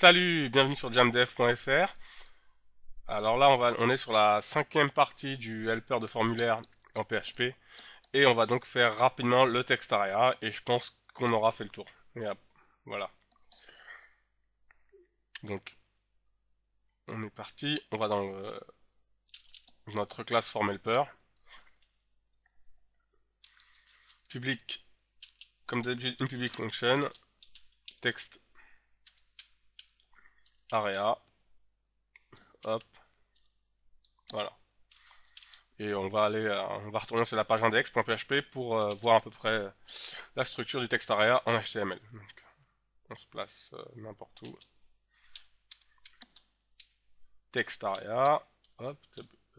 Salut, bienvenue sur jamdev.fr. Alors là, on est sur la cinquième partie du helper de formulaire en PHP et on va donc faire rapidement le text area et je pense qu'on aura fait le tour. Et hop, voilà. Donc, on est parti. On va dans notre classe formHelper. Public, comme d'habitude, une public function. Text area. Hop, voilà. Et on va retourner sur la page index.php pour voir à peu près la structure du text area en HTML. Donc, on se place n'importe où. Text area, hop,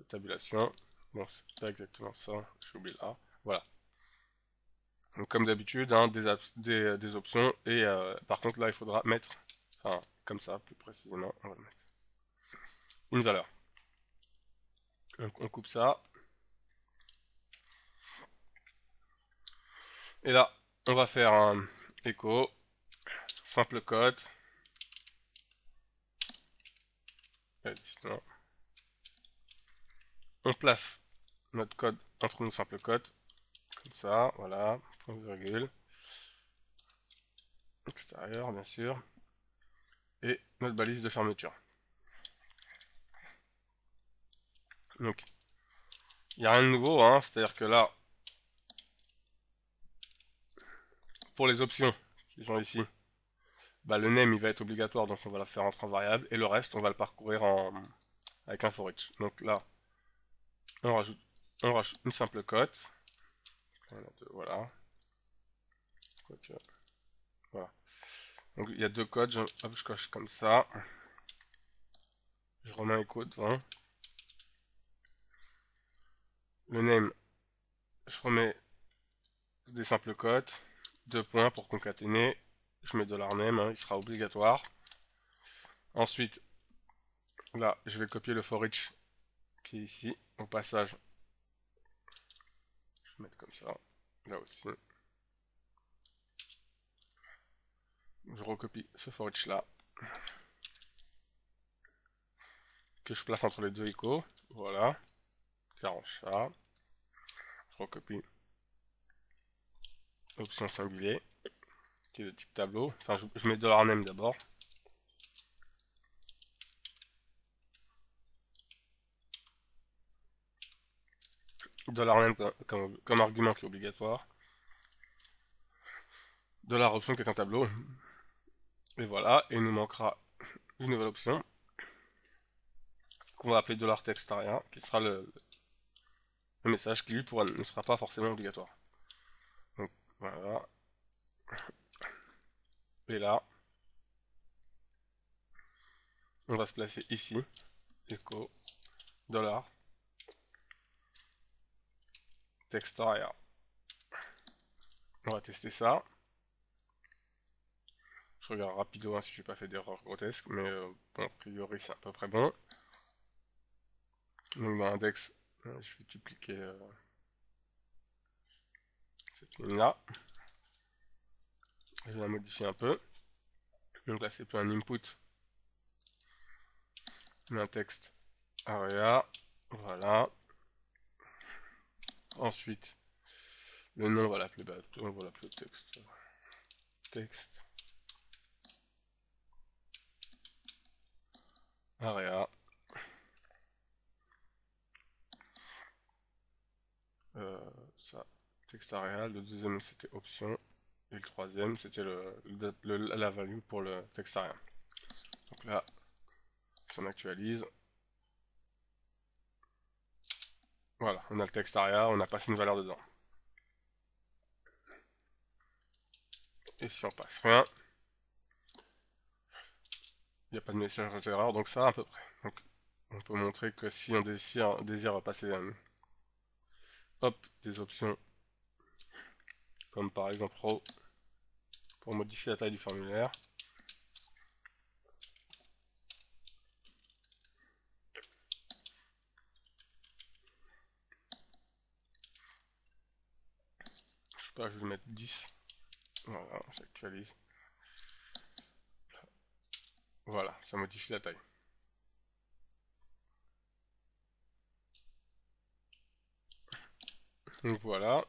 tabulation. Bon, c'est pas exactement ça, j'ai oublié là. Voilà. Donc, comme d'habitude, hein, des options. Et par contre, là, il faudra mettre, enfin, comme ça, plus précisément, on va mettre une valeur. Donc, on coupe ça. Et là, on va faire un echo, simple code. On place notre code entre nos simples codes, comme ça, voilà, point virgule, extérieur, bien sûr, et notre balise de fermeture. Donc, il n'y a rien de nouveau, hein, c'est-à-dire que là, pour les options qui sont ici, bah, le name il va être obligatoire, donc on va la faire entrer en variable, et le reste on va le parcourir avec un for each. Donc là, on rajoute, on rajoute une simple cote, voilà, voilà. Donc il y a deux codes, hop, je coche comme ça, je remets un écho devant, le name, je remets des simples cotes, deux points pour concaténer, je mets $name, hein, il sera obligatoire. Ensuite, là, je vais copier le for each qui est ici, au passage, je vais mettre comme ça, là aussi. Je recopie ce for each là, que je place entre les deux échos, voilà, j'arrange ça, je recopie l'option singulier, qui est de type tableau, enfin je mets $name d'abord, $name comme argument qui est obligatoire, $option qui est un tableau, et voilà, et il nous manquera une nouvelle option, qu'on va appeler $textAria, qui sera le message qui lui ne sera pas forcément obligatoire. Donc voilà, et là, on va se placer ici, echo, $textAria. On va tester ça. Je regarde rapido hein, si j'ai pas fait d'erreur grotesque, mais bon, a priori c'est à peu près bon. Donc dans l'index, je vais dupliquer cette ligne là. Je vais la modifier un peu. Donc là c'est plus un input, mais un texte area. Voilà. Ensuite, le nom on va l'appeler texte. Texte area. Ça, texte area. Le deuxième c'était option. Et le troisième c'était la value pour le texte area. Donc là, si on actualise, voilà, on a le texte aria, on a passé une valeur dedans. Et si on passe rien, il n'y a pas de message d'erreur, donc ça à peu près. Donc on peut montrer que si on désire passer hop, des options comme par exemple row pour modifier la taille du formulaire. Je sais pas, je vais mettre 10. Voilà, j'actualise. Voilà, ça modifie la taille. Donc voilà.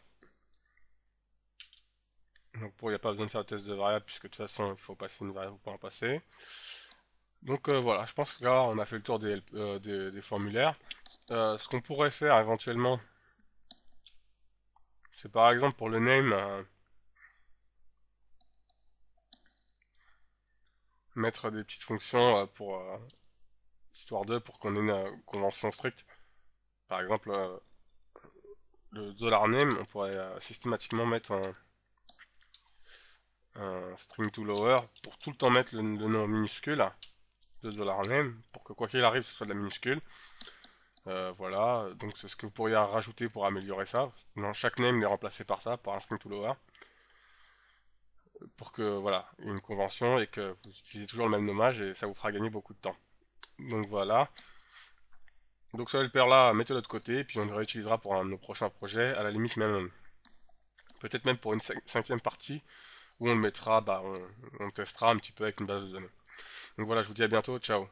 Donc il n'y a pas besoin de faire de test de variable puisque de toute façon il faut passer une variable pour en passer. Donc voilà, je pense que là on a fait le tour des formulaires. Ce qu'on pourrait faire éventuellement, c'est par exemple pour le name, mettre des petites fonctions pour histoire de pour qu'on ait une convention stricte. Par exemple, le $name, on pourrait systématiquement mettre un string to lower pour tout le temps mettre le nom minuscule de $name pour que quoi qu'il arrive ce soit de la minuscule. Voilà, donc c'est ce que vous pourriez rajouter pour améliorer ça. Dans chaque name est remplacé par ça, par un string to lower, pour que voilà, il y ait une convention et que vous utilisez toujours le même nommage et ça vous fera gagner beaucoup de temps. Donc voilà. Donc ça, le père là, mettez-le de côté, et puis on le réutilisera pour un de nos prochains projets, à la limite même, peut-être même pour une cinquième partie, où on le mettra, bah, on testera un petit peu avec une base de données. Donc voilà, je vous dis à bientôt, ciao.